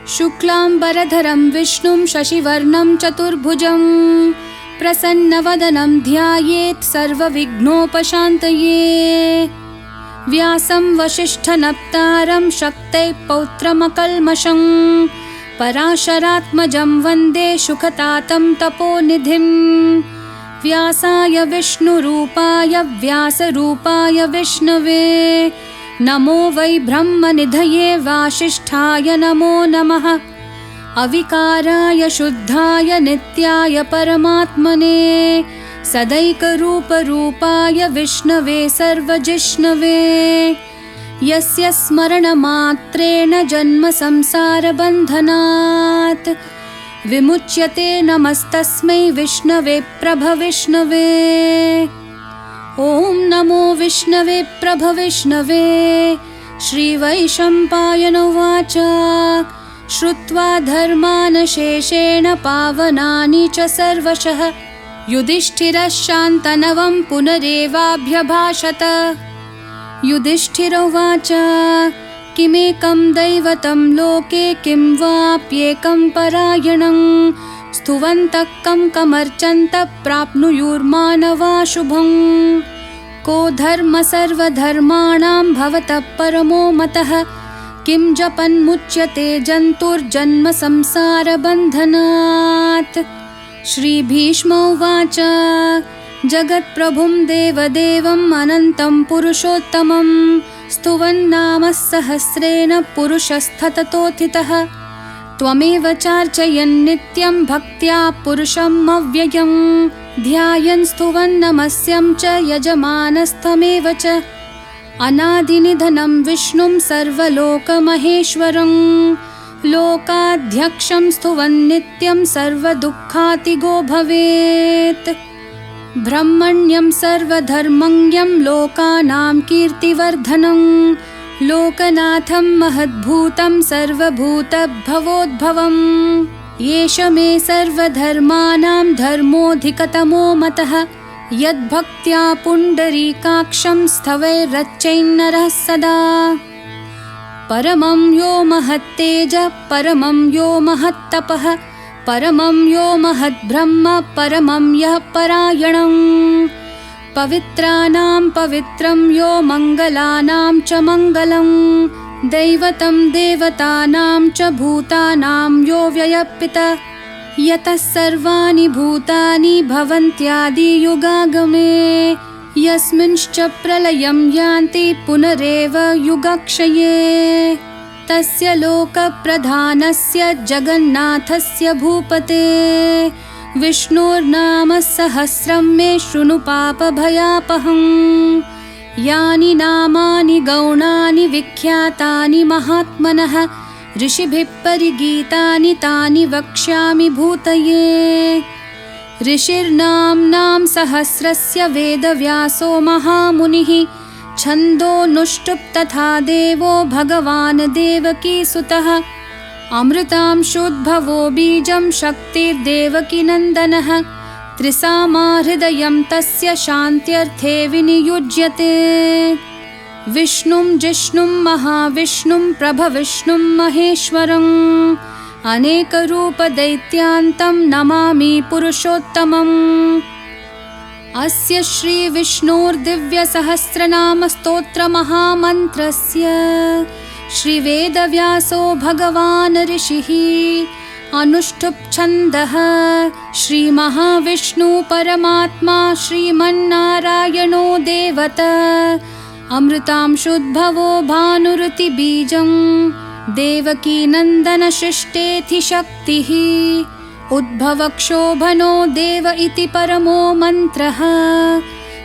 शुक्लांबरधरं विष्णुं शशिवर्णं चतुर्भुजं प्रसन्नवदनं ध्यायेत् सर्वविघ्नोपशान्तये। व्यासं वसिष्ठनप्तारं शक्तैः पौत्रमकल्मषं पराशरात्मजं वन्दे शुकतातं तपोनिधिं। व्यासाय विष्णुरूपाय व्यासरूपाय विष्णवे नमो वै ब्रह्मनिधये वासिष्ठाय नमो नमः। अविकाराय शुद्धाय नित्याय परमात्मने सदैकरूपरूपाय विष्णवे सर्वजिष्णवे। यस्य स्मरणमात्रेण जन्म संसारबन्धनात् विमुच्यते नमस्तस्मै विष्णवे प्रभविष्णवे। ॐ नमो विष्णवे प्रभविष्णवे। श्रीवैशम्पायन उवाच श्रुत्वा धर्मान् शेषेण पावनानि च सर्वशः युधिष्ठिरः शान्तनवं पुनरेवाभ्यभाषत। युधिष्ठिर उवाच किमेकं दैवतं लोके किं वाप्येकं परायणं स्तुवन्तः कं कमर्चन्तः प्राप्नुयुर्मानवा शुभं। को धर्म सर्वधर्माणां भवतः परमो मतः किं जपन्मुच्यते जन्तुर्जन्म संसारबन्धनात्। श्रीभीष्म उवाच जगत्प्रभुं देवदेवम् अनन्तं पुरुषोत्तमं स्तुवन्नाम सहस्रेण पुरुषस्तततोत्थितः। त्वमेव चार्चयन् नित्यं भक्त्या पुरुषम् अव्ययं ध्यायन् स्तुवन् नमस्यं च यजमानस्तमेव च। अनादिनिधनं विष्णुं सर्वलोकमहेश्वरं लोकाध्यक्षं स्तुवन् नित्यं सर्वदुःखातिगो भवेत्। ब्रह्मण्यं सर्वधर्मज्ञं लोकानां कीर्तिवर्धनं लोकनाथं महद्भूतं सर्वभूतभवोद्भवम्। एष मे सर्वधर्माणां धर्मोऽधिकतमो मतः यद्भक्त्या पुण्डरीकाक्षं स्तवैरर्चयन्नरः सदा। परमं यो महत्तेजः परमं यो महत्तपः परमं यो महद्ब्रह्म परमं यः परायणं। पवित्राणां पवित्रं यो मङ्गलानां च मङ्गलं दैवतं देवतानां च भूतानां यो व्ययपितः यतः सर्वाणि भूतानि भवन्त्यादियुगागमे यस्मिंश्च प्रलयं यान्ति पुनरेव युगक्षये। तस्य लोकप्रधानस्य जगन्नाथस्य भूपते विष्णोर्नाम सहस्रं मे शृणु पापभयापहम्। यानि नामानि गौणानि विख्यातानि महात्मनः ऋषिभिः परिगीतानि तानि वक्ष्यामि भूतये। ऋषिर्नाम्नां सहस्रस्य वेदव्यासो महामुनिः छन्दोनुष्टुप् तथा देवो भगवान् देवकीसुतः। अमृतांशोद्भवो बीजं शक्तिर्देवकीनन्दनः त्रिसामा हृदयं तस्य शान्त्यर्थे विनियुज्यते। विष्णुं जिष्णुं महाविष्णुं प्रभविष्णुं महेश्वरम् अनेकरूपदैत्यान्तं नमामि पुरुषोत्तमम्। अस्य श्रीविष्णोर्दिव्यसहस्रनामस्तोत्रमहामन्त्रस्य श्रीवेदव्यासो भगवान् ऋषिः अनुष्टुप् छन्दः श्रीमहाविष्णु परमात्मा श्रीमन्नारायणो देवता अमृतांशोद्भवो भानुरुतिबीजं देवकीनन्दनशिष्टेऽधि शक्तिः उद्भवक्षोभनो देव इति परमो मन्त्रः।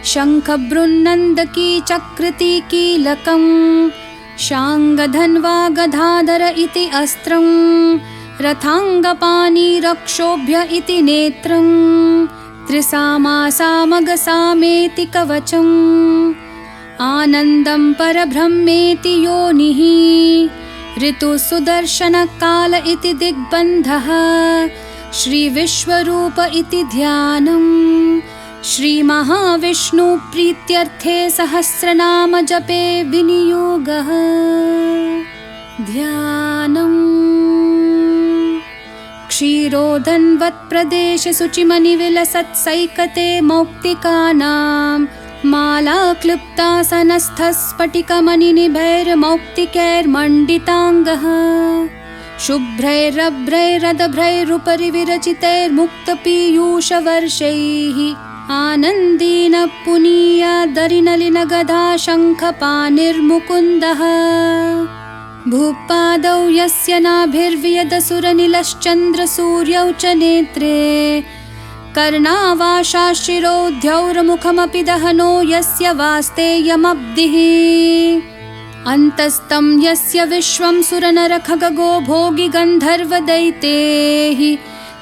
शङ्खबृन्नन्दकी चक्रती कीलकं शाङ्गधन्वा गदाधर इति अस्त्रं रथाङ्गपाणि रक्षोभ्य इति नेत्रं त्रिसामा सामगसामेति कवचम् आनन्दं परब्रह्मेति योनिः ऋतुसुदर्शनकाल इति दिग्बन्धः श्रीविश्वरूप इति ध्यानम्। श्रीमहाविष्णु प्रीत्यर्थे सहस्रनाम जपे विनियोगः ध्यानम्। क्षीरोदन्वत्प्रदेशे शुचिमनिविलसत्सैकते मौक्तिकानां मालाक्लृप्तासनस्थस्फटिकमणिनिभैर्मौक्तिकैर्मण्डिताङ्गः शुभ्रैरभ्रैरदभ्रैरुपरि विरचितैर्मुक्तपीयूषवर्षैः आनन्दीन पुनीयादरिनलिनगदा शङ्खपाणिर्मुकुन्दः भूपादौ यस्य नाभिर्वियदसुरनिलश्चन्द्रसूर्यौ च नेत्रे कर्णावाशाशिरोद्यौर्मुखमपि दहनो यस्य वास्तेयमब्धिः अन्तस्तं यस्य विश्वं सुरनरखगो भोगि गन्धर्वदैतेः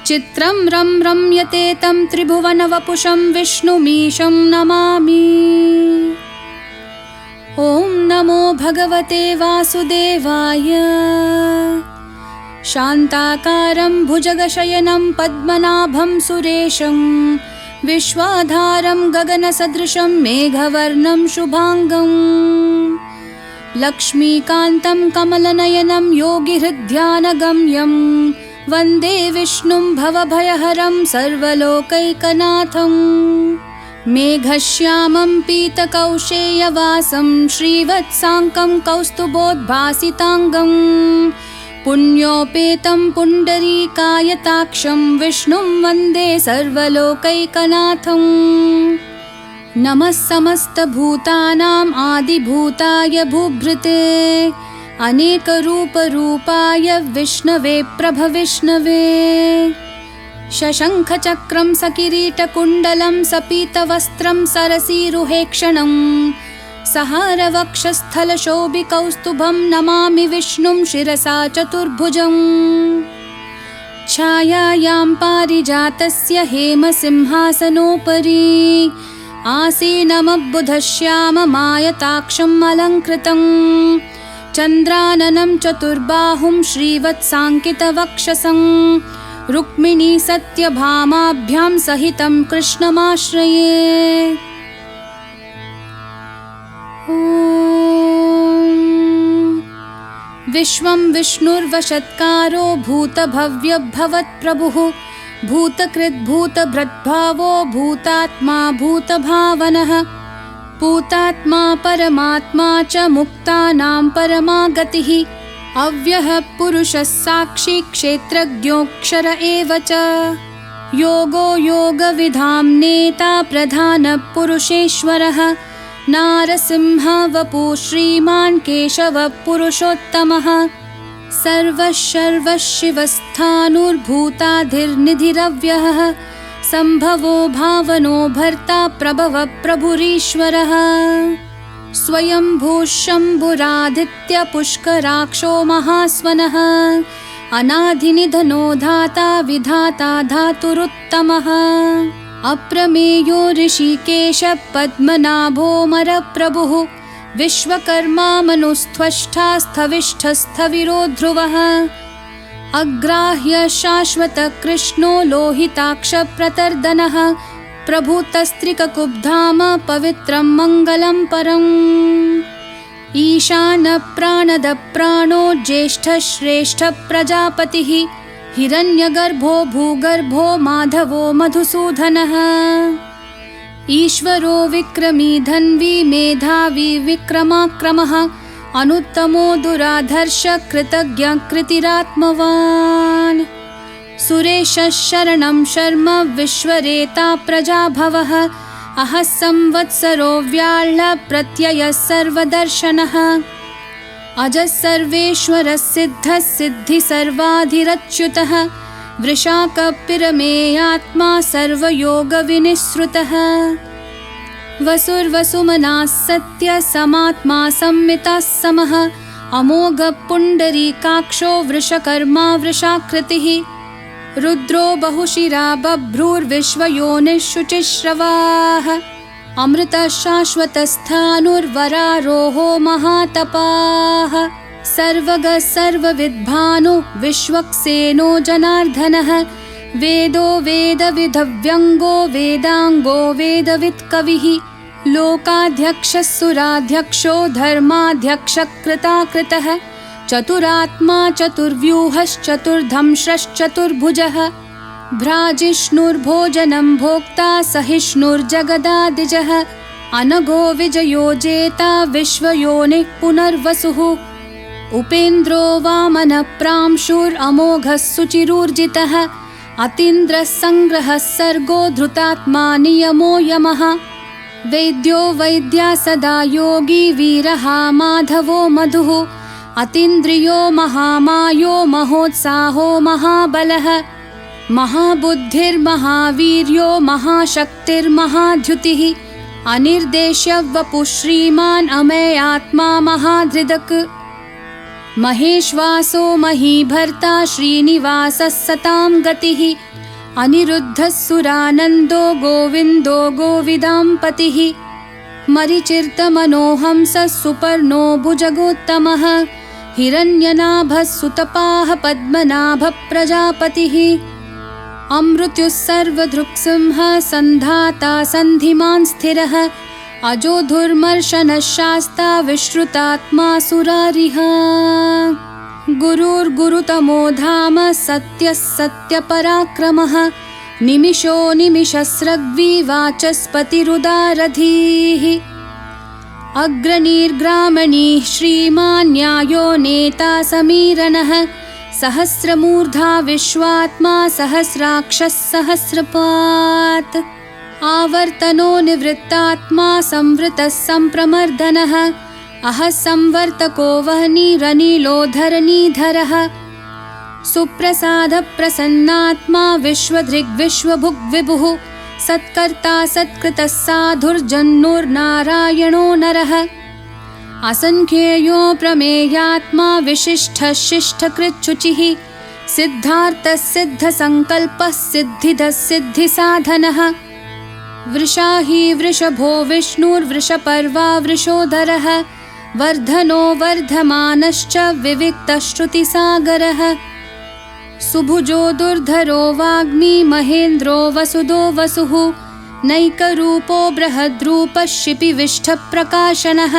चित्रं रं रम्यते तं त्रिभुवनवपुषं विष्णुमीशं नमामि। ॐ नमो भगवते वासुदेवाय। शान्ताकारं भुजगशयनं पद्मनाभं सुरेशं विश्वाधारं गगनसदृशं मेघवर्णं शुभांगं लक्ष्मीकान्तं कमलनयनं योगिहृद्ध्यानगम्यं वन्दे विष्णुं भवभयहरं सर्वलोकैकनाथं मेघश्यामं पीतकौशेयवासं श्रीवत्साङ्कं कौस्तुभोद्भासिताङ्गं पुण्योपेतं पुण्डरीकायताक्षं विष्णुं वन्दे सर्वलोकैकनाथं नमः समस्तभूतानाम् आदिभूताय भूभृते अनेकरूपरूपाय विष्णवे प्रभविष्णवे शशङ्खचक्रं सकिरीटकुण्डलं सपीतवस्त्रं सरसीरुहेक्षणं सहारवक्षस्थलशोभिकौस्तुभं नमामि विष्णुं शिरसा चतुर्भुजम् छायायां पारिजातस्य हेमसिंहासनोपरि आसीनमब्बुधश्याममायताक्षम् अलङ्कृतं चन्द्राननं चतुर्बाहुं श्रीवत्साङ्कितवक्षसं रुक्मिणी सत्यभामाभ्यां सहितं कृष्णमाश्रये। विश्वं विष्णुर्वशत्कारो भूतभव्यभवत्प्रभुः भूतकृद्भूतभृद्भावो भूतात्मा भूतभावनः पूतात्मा परमात्मा च मुक्तानां परमागतिः अव्ययः पुरुषः साक्षी क्षेत्रज्ञोऽक्षर एव च योगो योगविधां नेता प्रधानपुरुषेश्वरः नारसिंह वपुः श्रीमान् केशवः पुरुषोत्तमः सर्वः सर्वः शिवस्थाणुर्भूताधिर्निधिरव्ययः सम्भवो भावनो भर्ता प्रभवः प्रभुरीश्वरः स्वयंभूः शम्भुरादित्य पुष्कराक्षो महास्वनः अनादिनिधनो धाता विधाता धातुरुत्तमः अप्रमेयो ऋषिकेश पद्मनाभोऽमरप्रभुः विश्वकर्मा मनुस्त्वष्टा स्थविष्ठस्थविरो ध्रुवः अग्राह्य शाश्वत कृष्णो लोहिताक्ष प्रतर्दनः प्रभूतस्त्रिककुब्धाम पवित्रं मङ्गलं परम् ईशान प्राणद प्राणो ज्येष्ठ श्रेष्ठ प्रजापतिः हिरण्यगर्भो भूगर्भो माधवो मधुसूदनः ईश्वरो विक्रमी धन्वी मेधावी विक्रमाक्रमः अनुत्तमो दुराधर्ष कृतज्ञ कृतिरात्मवान् सुरेशः शरणं शर्म विश्वरेता प्रजाभवः अहः संवत्सरो व्याळ्ह प्रत्ययः सर्वदर्शनः अजः सर्वेश्वरः सिद्धः सिद्धि सर्वाधिरच्युतः वृषाकपिरमेयात्मा सर्वयोगविनिःसृतः वसुर्वसुमनाः सत्य समात्मा संमिताः समः अमोघः पुण्डरीकाक्षो वृषकर्मा वृषाकृतिः रुद्रो बहुशिरा बभ्रूर्विश्वयोनिः शुचिश्रवाः अमृतः शाश्वतस्थाणुर्वरारोहो महातपाः सर्वगः सर्वविद्भानु विश्वक्सेनो जनार्दनः वेदो वेदविधव्यङ्गो वेदाङ्गो वेदवित्कविः लोकाध्यक्षः सुराध्यक्षो धर्माध्यक्षः कृताकृतः चतुरात्मा चतुर्व्यूहश्चतुर्धंश्रश्चतुर्भुजः भ्राजिष्णुर्भोजनं भोक्ता सहिष्णुर्जगदादिजः अनघो विजयो जेता विश्वयोनिः पुनर्वसुः उपेन्द्रो वामनः प्रांशुरमोघः सुचिरूर्जितः अतीन्द्रः संग्रहः सर्गो धृतात्मा नियमो यमः वैद्यो वैद्या सदा योगी वीरः माधवो मधुः अतीन्द्रियो महामायो महोत्साहो महाबलः महाबुद्धिर्महावीर्यो महाशक्तिर्महाद्युतिः अनिर्देश्य वपुः श्रीमान् अमेयात्मा महाधृदक् महेश्वासो महीभर्ता श्रीनिवासः सतां गतिः अनिरुद्धः सुरानन्दो गोविन्दो गोविदाम्पतिः मरिचिर्तमनोहंसः सुपर्णो भुजगोत्तमः हिरण्यनाभः सुतपाः पद्मनाभः प्रजापतिः अमृत्युः सर्वदृक्सिंहः सन्धाता सन्धिमान् स्थिरः अजोधुर्मर्शनः शास्ता विश्रुतात्मा सुरारिः गुरुर्गुरुतमो धाम सत्यः सत्यपराक्रमः निमिषो निमिषस्रग्वी वाचस्पतिरुदारधीः अग्रणीर्ग्रामणीः श्रीमान् न्यायो नेता समीरणः सहस्रमूर्धा विश्वात्मा सहस्राक्षः सहस्रपात् आवर्तनो निवृत्तात्मा संवृतः सम्प्रमर्दनः अहः संवर्तको वह्निरनिलोधरणीधरः सुप्रसादः प्रसन्नात्मा विश्वधृग्विश्वभुग्विभुः सत्कर्ता सत्कृतः साधुर्जन्नुर्नारायणो नरः असंख्येयो प्रमेयात्मा विशिष्टः शिष्टकृच्छुचिः सिद्धार्थः सिद्धसङ्कल्पः सिद्धिदः सिद्धिसाधनः वृषाही वृषभो विष्णुर्वृषपर्वा वृषोदरः वर्धनो वर्धमानश्च विविक्तः श्रुतिसागरः सुभुजो दुर्धरो वाग्मी महेन्द्रो वसुदो वसुः नैकरूपो बृहद्रूपः शिपिविष्ठप्रकाशनः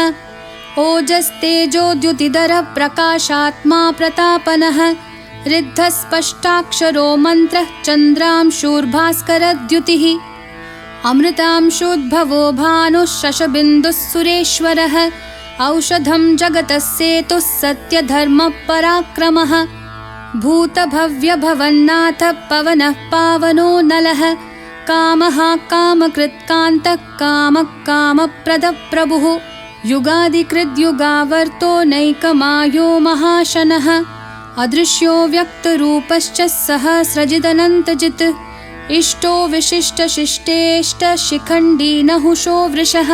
ओजस्तेजोद्युतिधरः प्रकाशात्मा प्रतापनः रिद्धस्पष्टाक्षरो मन्त्रः चन्द्रांशूर्भास्करद्युतिः अमृतांशोद्भवो भानुः शशबिन्दुः सुरेश्वरः औषधं जगतः सेतुः सत्यधर्मपराक्रमः भूतभव्यभवन्नाथः पवनः पावनो नलः कामः कामकृत्कान्तः कामः कामप्रदः प्रभुः युगादिकृद्युगावर्तो नैकमायो महाशनः अदृश्यो व्यक्तरूपश्च सहस्रजिदनन्तजित् इष्टो विशिष्टशिष्टेष्ट शिखण्डी नहुषो वृषः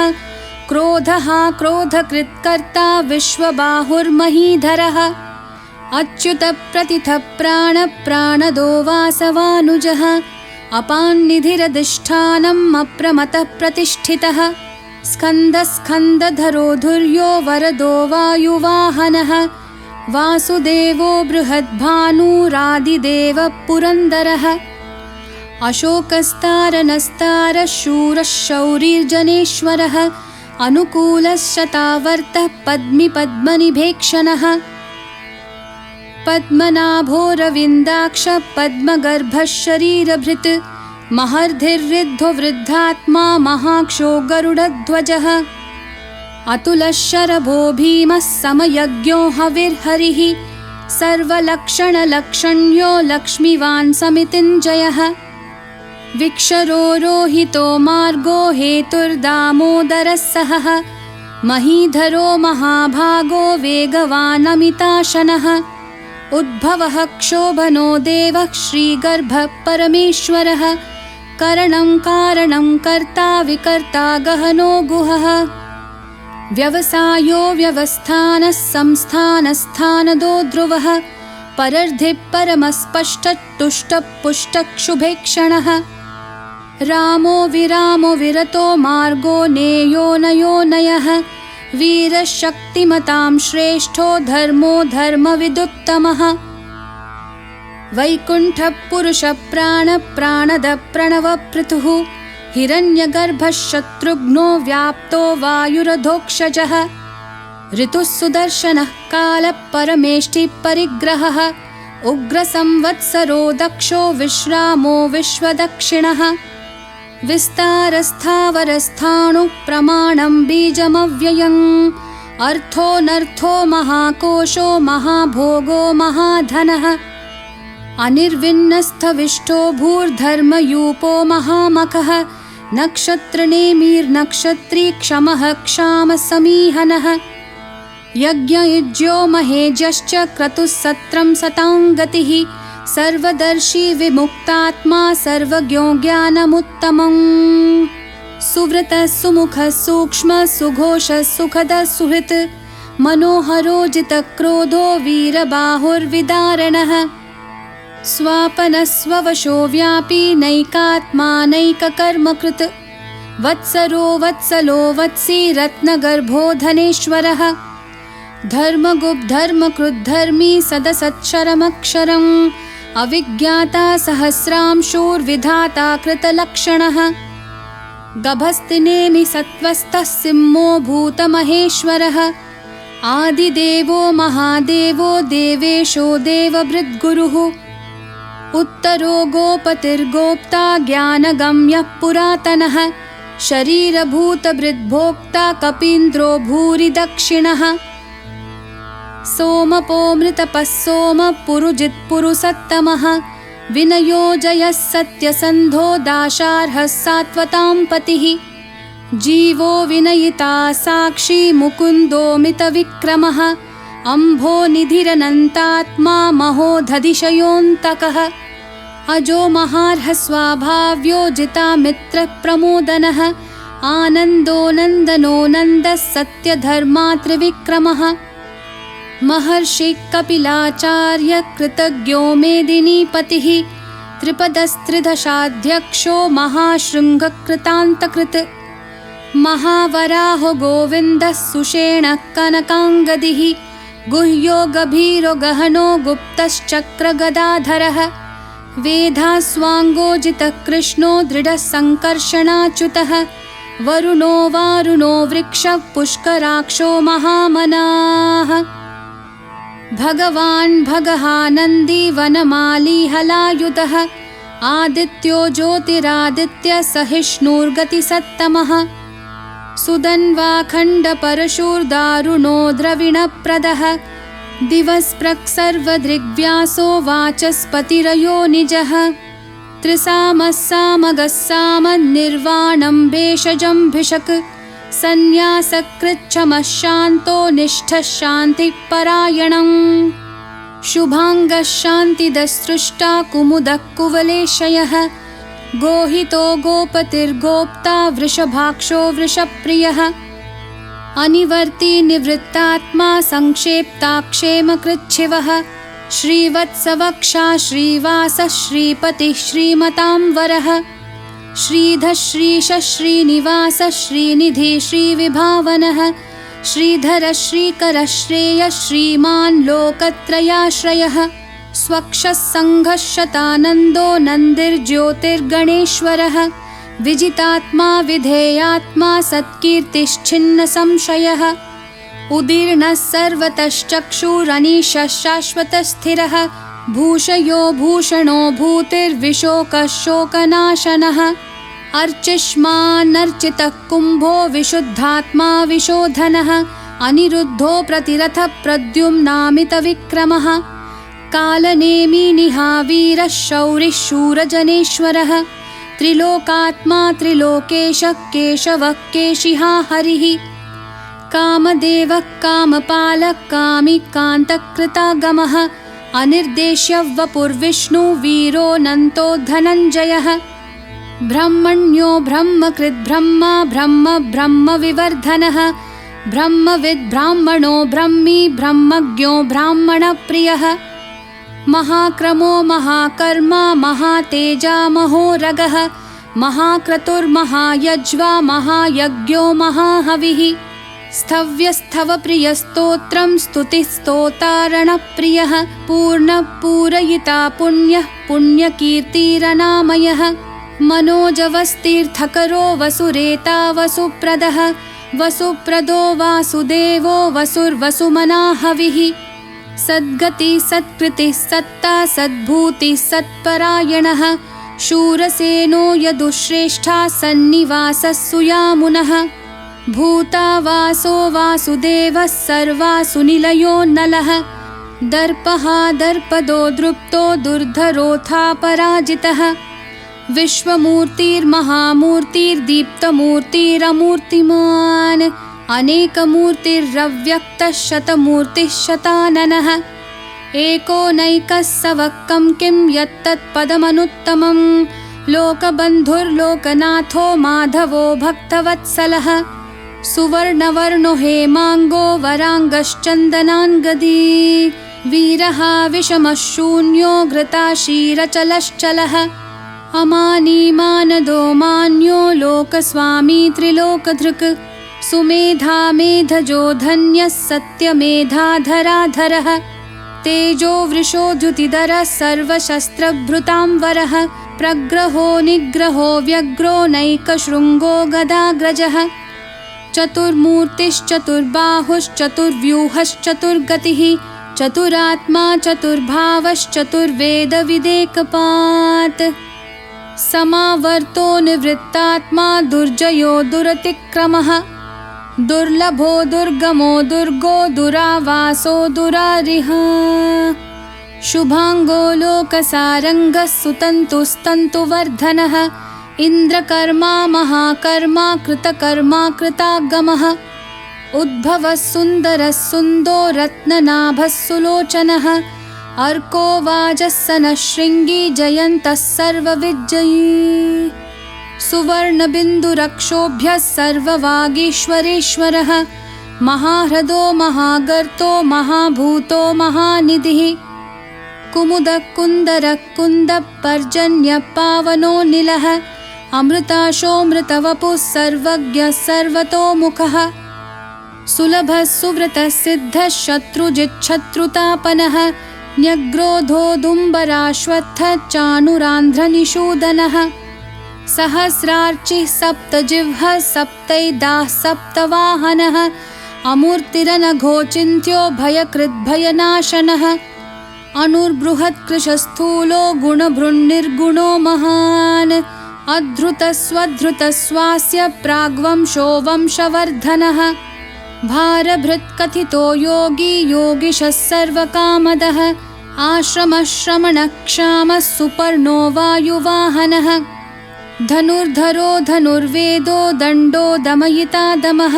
क्रोधः क्रोधकृत्कर्ता विश्वबाहुर्महीधरः अच्युतप्रतिथः प्राणदो वासवानुजः अपान्निधिरधिष्ठानम् अप्रमतः प्रतिष्ठितः स्कन्दस्कन्दधरो धुर्यो वरदो वायुवाहनः वासुदेवो बृहद्भानुरादिदेवः पुरन्दरः अशोकस्तारनस्तारः शूरः शौरिर्जनेश्वरः अनुकूलश्शतावर्तः पद्मिपद्मनिभेक्षणः पद्मनाभोरविन्दाक्षः पद्मगर्भः शरीरभृत् महर्धिर्ऋद्धो वृद्धात्मा महाक्षो गरुडध्वजः अतुलः शरभो भीमः समयज्ञो हविर्हरिः सर्वलक्षणलक्षण्यो लक्ष्मीवान् समितिञ्जयः विक्षरो रोहितो मार्गो हेतुर्दामोदरः सहः महीधरो महाभागो वेगवानमिताशनः उद्भवः क्षोभनो देवः श्रीगर्भः परमेश्वरः करणं कारणं कर्ता विकर्ता गहनो गुहः व्यवसायो व्यवस्थानः संस्थानस्थानदो ध्रुवः परर्धिः परमस्पष्टतुष्टपुष्टक्षुभेक्षणः रामो विरामो विरतो मार्गो नेयो नयो नयः वीरशक्तिमतां श्रेष्ठो धर्मो धर्मविदुत्तमः वैकुण्ठः पुरुषः प्राणदः प्रणवपृथुः हिरण्यगर्भः शत्रुघ्नो व्याप्तो वायुरधोक्षजः ऋतुः सुदर्शनः कालः परमेष्ठिः परिग्रहः उग्रसंवत्सरो दक्षो विश्रामो विश्वदक्षिणः विस्तारस्थावरस्थाणुः प्रमाणं बीजमव्ययम् अर्थोऽनर्थो महाकोशो महाभोगो महाधनः अनिर्विन्नस्थविष्टो भूर्धर्मयूपो महामखः नक्षत्रनेमिर्नक्षत्री क्षमः क्षामसमीहनः यज्ञयुज्यो महेज्यश्च क्रतुः सत्रं सताङ्गतिः सर्वदर्शी विमुक्तात्मा सर्वज्ञो ज्ञानमुत्तमम् सुव्रतः सुमुखः सूक्ष्मः सुघोषः सुखदः सुहृत् मनोहरो जितक्रोधो वीरबाहुर्विदारणः स्वापनः स्ववशो व्यापी नैकात्मा नैककर्मकृत् वत्सरो वत्सलो वत्सी रत्नगर्भो धनेश्वरः धर्मगुप्धर्मकृद्धर्मी सदसत्क्षरमक्षरम् अविज्ञाता सहस्रांशोर्विधाता कृतलक्षणः गभस्तिनेमि सत्त्वस्थः सिंहो भूतमहेश्वरः आदिदेवो महादेवो देवेशो देवभृद्गुरुः उत्तरो गोपतिर्गोप्ता ज्ञानगम्यः पुरातनः शरीरभूतभृद्भोक्ता कपीन्द्रो भूरि दक्षिणः सोमपोमृतपः सोमः पुरुजित्पुरुसत्तमः विनयो जयः सत्यसन्धो दाशार्हः सात्वतां पतिः जीवो विनयिता साक्षी मुकुन्दोमितविक्रमः अम्भोनिधिरनन्तात्मा महोदधिशयोऽन्तकः अजो महार्हस्वाभाव्यो जितामित्रप्रमोदनः आनन्दो नन्दनो नन्दः सत्यधर्मात्रिविक्रमः महर्षि कपिलाचार्य कृतज्ञो मेदिनीपतिः त्रिपदस्त्रिदशाध्यक्षो महाशृङ्गकृतान्तकृत् महावराहो गोविन्दः सुषेणः कनकाङ्गदिः गुह्यो गभीरो गहनो गुप्तश्चक्रगदाधरः वेधास्वाङ्गोजितः कृष्णो दृढः सङ्कर्षणाच्युतः वरुणो वारुणो वृक्षः पुष्कराक्षो महामनाः भगवान् भगहानन्दी वनमाली हलायुधः आदित्यो ज्योतिरादित्य सहिष्णुर्गतिसत्तमः सुदन्वाखण्डपरशुर्दारुणो द्रविणप्रदः दिवस्प्रक्सर्वदृग्व्यासो वाचस्पतिरयो निजः त्रिसामः सामगः सामन्निर्वाणं भेषजं भिषक् सन्न्यासकृच्छमः शान्तो निष्ठः शान्तिपरायणम् शुभाङ्गः शान्तिदस्सृष्टा कुमुदः कुवलेशयः गोहितो गोपतिर्गोप्ता वृषभाक्षो वृषप्रियः अनिवर्ती निवृत्तात्मा संक्षेप्ताक्षेमकृच्छिवः श्रीवत्सवक्षा श्रीवासः श्रीपतिः श्रीमतांवरः श्रीधः श्रीशः श्रीनिवासः श्रीनिधिः श्रीविभावनः श्रीधरः श्रीकरः श्रेयः श्रीमान् लोकत्रयाश्रयः स्वक्षः सङ्घः शतानन्दो नन्दिर्ज्योतिर्गणेश्वरः विजितात्मा विधेयात्मा सत्कीर्तिश्छिन्नसंशयः उदीर्णः सर्वतश्चक्षुरनीशः शाश्वतस्थिरः भूषयो भूषणो भूतिर्विशोकः शोकनाशनः अर्चिष्मान्नर्चितः कुम्भो विशुद्धात्मा विशोधनः अनिरुद्धो प्रतिरथः प्रद्युम्नामितविक्रमः कालनेमी निहावीरः शौरिः शूरजनेश्वरः त्रिलोकात्मा त्रिलोकेशः केशवः केशिहा हरिः कामदेवः कामपालः कामी कान्तकृतागमः अनिर्देश्य वपुर्विष्णु वीरोऽनन्तो धनञ्जयः ब्रह्मण्यो ब्रह्मकृद्ब्रह्मा ब्रह्म ब्रह्मविवर्धनः ब्रह्मविद् ब्राह्मणो ब्रह्मी ब्रह्मज्ञो ब्राह्मणप्रियः महाक्रमो महाकर्मा महातेजा महोरगः महाक्रतुर्महायज्वा महायज्ञो महाहविः स्थव्यस्थवप्रियस्तोत्रं स्तुतिस्तोतारणप्रियः पूर्णपूरयिता पुण्यः पुण्यकीर्तिरनामयः मनोजवस्तीर्थकरो वसुरेता वसुप्रदः वसुप्रदो वासुदेवो वसुर्वसुमना हविः सद्गति सत्कृतिः सत्ता सद्भूतिः सत्परायणः शूरसेनो यदुश्रेष्ठा सन्निवासः सुयामुनः भूता वासो वासुदेवः सर्वासु निलयो नलः दर्पः दर्पदो दृप्तो दुर्धरोऽथा पराजितः विश्वमूर्तिर्महामूर्तिर्दीप्तमूर्तिरमूर्तिमान् अनेकमूर्तिरव्यक्तः शतमूर्तिः शताननः एकोनैकः सवक्कं किं यत्तत्पदमनुत्तमं लोकबन्धुर्लोकनाथो माधवो भक्तवत्सलः सुवर्णवर्णो हेमाङ्गो वराङ्गश्चन्दनाङ्गदी वीरः विषमः शून्यो घृताशीरचलश्चलः अमानीमानदो मान्यो लोकस्वामी त्रिलोकधृक् सुमेधा मेधजो धन्यः सत्यमेधाधराधरः तेजो वृषोद्युतिधरः सर्वशस्त्रभृतांवरः प्रग्रहो निग्रहो व्यग्रो नैकशृङ्गो गदाग्रजः चतुर्मूर्तिश्चतुर्बाहुश्चतुर्व्यूहश्चतुर्गतिः चतुरात्मा चतुर्भावश्चतुर्वेदविदेकपात् समावर्तो निवृत्तात्मा दुर्जयो दुरतिक्रमः दुर्लभो दुर्गमो दुर्गो दुरावासो दुरारिः शुभाङ्गो लोकसारङ्गः सुतन्तुस्तन्तुवर्धनः इन्द्रकर्मा महाकर्मा कृतकर्मा कृतागमः उद्भवः सुन्दरः सुन्दो रत्ननाभः सुलोचनः अर्को वाजः सनः शृङ्गी जयन्तः सर्वविजयी सुवर्णबिन्दुरक्षोभ्यः सर्ववागीश्वरेश्वरः महाह्रदो महागर्तो महाभूतो महानिधिः कुमुदः कुन्दरः कुन्दः पर्जन्यः पावनो निलः अमृताशोऽमृतवपुः सर्वज्ञः सर्वतोमुखः सुलभः सुव्रतः सिद्धः शत्रुजिच्छत्रुतापनः न्यग्रोधोदुम्बराश्वत्थः चाणुरान्ध्रनिषूदनः सहस्रार्चिः सप्तजिह्वः सप्तैदाः सप्तवाहनः अमूर्तिरनघोचिन्त्यो भयकृद्भयनाशनः अनुर्बृहत्कृशस्थूलो गुणभृन्निर्गुणो महान् अधृतस्वधृतस्वास्य प्राग्वंशो वंशवर्धनः भारभृत्कथितो योगी योगिशः सर्वकामदः आश्रमः श्रमणः क्षामः सुपर्णो वायुवाहनः धनुर्धरो धनुर्वेदो दण्डो दमयिता दमः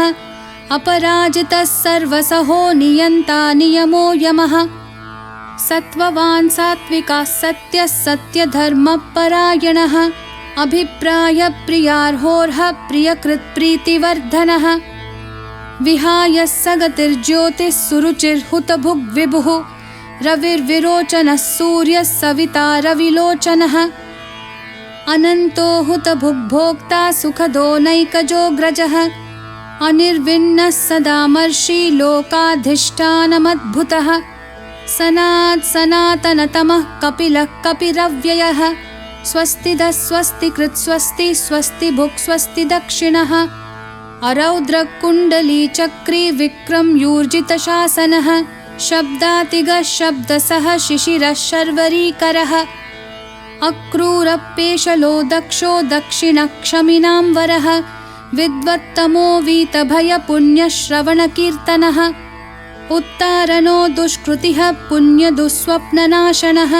अपराजितः सर्वसहो नियन्ता नियमो यमः सत्त्ववान् सात्विकः सत्यः सत्यधर्मपरायणः अभिप्रायप्रियार्होर्हः प्रियकृत्प्रीतिवर्धनः विहाय सगतिर्ज्योतिः सुरुचिर्हुतभुग्विभुः रविर्विरोचनः सूर्यः सविता रविलोचनः अनन्तो हुतभुग्भोक्ता सुखदो नैकजोऽग्रजः अनिर्विण्णः सदामर्षि लोकाधिष्ठानमद्भुतः सनातनतमः कपिलः कपिरव्ययः स्वस्तिदः स्वस्तिकृत् स्वस्ति स्वस्ति भुक् स्वस्ति दक्षिणः अरौद्रकुण्डलीचक्री विक्रमयूर्जितशासनः शब्दातिगः शब्दसः शिशिरः शर्वरीकरः अक्रूरपेशलो दक्षो दक्षिणक्षमिनां वरः विद्वत्तमो वीतभयपुण्यश्रवणकीर्तनः उत्तारणो दुष्कृतिः पुण्यदुःस्वप्ननाशनः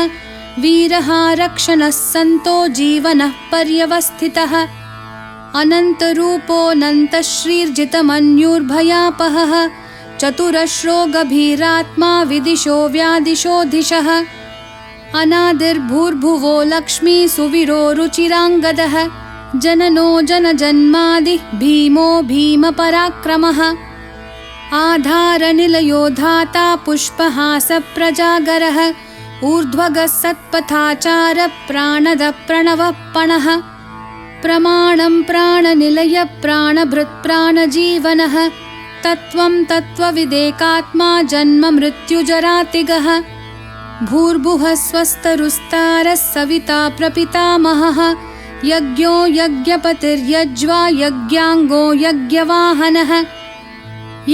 वीरः रक्षणः सन्तो जीवनः पर्यवस्थितः अनन्तरूपोऽनन्तश्रीर्जितमन्युर्भयापहः चतुरश्रो गभीरात्मा विदिशो व्यादिशोऽधिशः अनादिर्भूर्भुवो लक्ष्मी सुवीरो रुचिराङ्गदः जननो जनजन्मादिः भीमो भीमपराक्रमः आधारनिलयो धाता पुष्पहासप्रजागरः ऊर्ध्वगः सत्पथाचारः प्राणदः प्रणवः पणः प्रमाणं प्राणनिलय प्राणभृत् प्राणजीवनः तत्त्वं तत्त्वविदेकात्मा जन्म मृत्युजरातिगः भूर्भुवः स्वस्तरुस्तारः सविता प्रपितामहः यज्ञो यज्ञपतिर्यज्वा यज्ञाङ्गो यज्ञवाहनः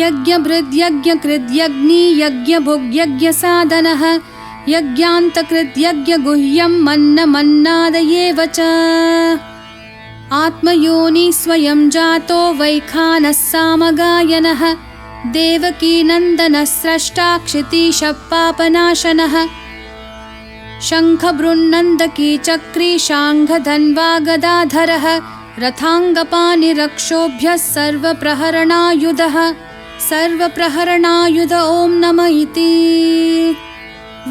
यज्ञभृद्यज्ञकृद्यग्नि यज्ञभुग्यज्ञसाधनः यज्ञान्तकृद्यज्ञगुह्यं मन्नमन्नादयेव च आत्मयोनि स्वयं जातो वैखानः सामगायनः देवकीनन्दनः स्रष्टा क्षितीशः पापनाशनः शङ्खबृन्नन्दकी चक्री शाङ्खधन्वा गदाधरः रथाङ्गपाणिरक्षोभ्यः सर्वप्रहरणायुधः सर्वप्रहरणायुध ॐ नमः इति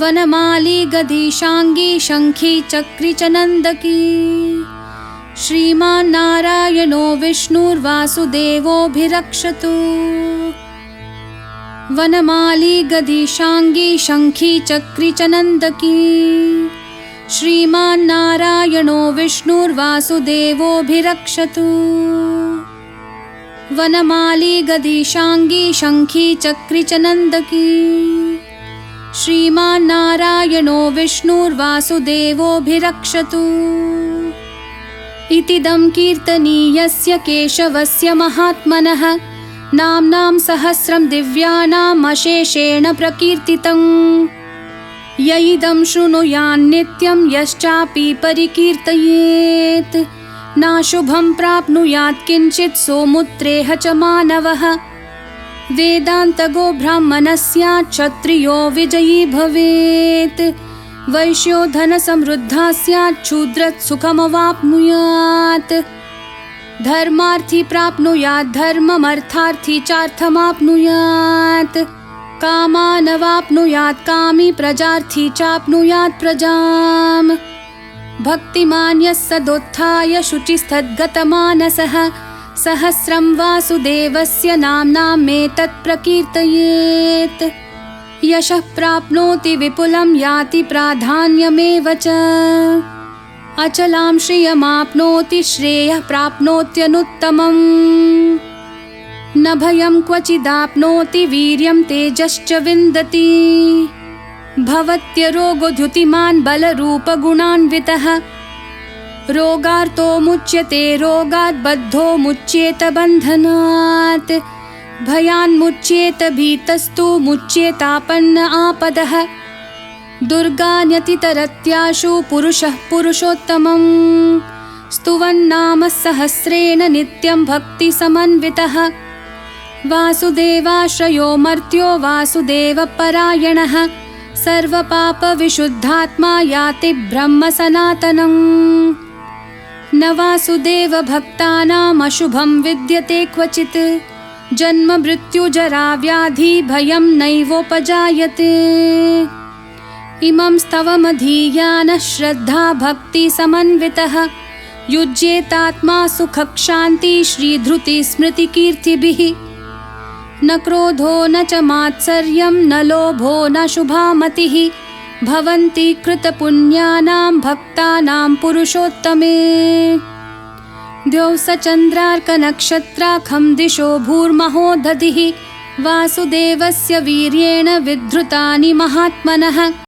वनमाली गदीशाङ्गी शङ्खी चक्री च नन्दकी श्रीमान् नारायणो विष्णुर्वासुदेवोऽभिरक्षतु वनमाली गदीशाङ्गी शङ्खी चक्री च नन्दकी श्रीमान् नारायणो विष्णुर्वासुदेवोऽभिरक्षतु वनमाली गदीशाङ्गी शङ्खी चक्री च नन्दकी श्रीमान् नारायणो विष्णुर्वासुदेवोऽभिरक्षतु इतीदं कीर्तनीयस्य केशवस्य महात्मनः नाम्नां सहस्रं दिव्यानाम् अशेषेण प्रकीर्तितम् य इदं शृणुयान्नित्यं यश्चापि परिकीर्तयेत् नाशुभं प्राप्नुयात् किञ्चित् सोमुत्रेह च मानवः वेदान्तगो ब्राह्मणः स्यात् क्षत्रियो विजयी भवेत् वैश्यो धनसमृद्धः स्यात् शूद्रः सुखमवाप्नुयात् धर्मार्थी प्राप्नुयात् धर्ममर्थार्थी चार्थमाप्नुयात् कामानवाप्नुयात् कामी प्रजार्थी चाप्नुयात् प्रजाम् भक्तिमान् यः सदोत्थाय शुचिस्तद्गतमानसः सहस्रं वासुदेवस्य नाम्नामेतत् प्रकीर्तयेत् यशः प्राप्नोति विपुलं याति प्राधान्यमेव च अचलां श्रियमाप्नोति श्रेयः प्राप्नोत्यनुत्तमम् न भयं क्वचिदाप्नोति वीर्यं तेजश्च विन्दति भवत्यरोगोऽद्युतिमान् बलरूपगुणान्वितः रोगार्तो मुच्यते रोगात् बद्धो मुच्येत बन्धनात् भयान्मुच्येत भीतस्तु मुच्येतापन्न आपदः दुर्गान्यतितरत्याशु पुरुषः पुरुषोत्तमम् स्तुवन्नाम सहस्रेण नित्यं भक्तिसमन्वितः वासुदेवाश्रयो मर्त्यो वासुदेवपरायणः सर्वपापविशुद्धात्मा याति ब्रह्म सनातनम् न वासुदेवभक्तानाम् अशुभं विद्यते क्वचित् जन्म मृत्युजरा व्याधि भयं नैवोपजायते इमं स्तवमधीयानः श्रद्धा भक्तिसमन्वितः युज्येतात्मा सुखक्षान्ति श्रीधृति स्मृतिकीर्तिभिः न क्रोधो न च मात्सर्यं न लोभो न शुभामतिः भवन्ति कृतपुण्यानां भक्तानां पुरुषोत्तमे द्यौः स चन्द्रार्कनक्षत्राखं दिशो भूर्महोदधिः वासुदेवस्य वीर्येण विधृतानि महात्मनः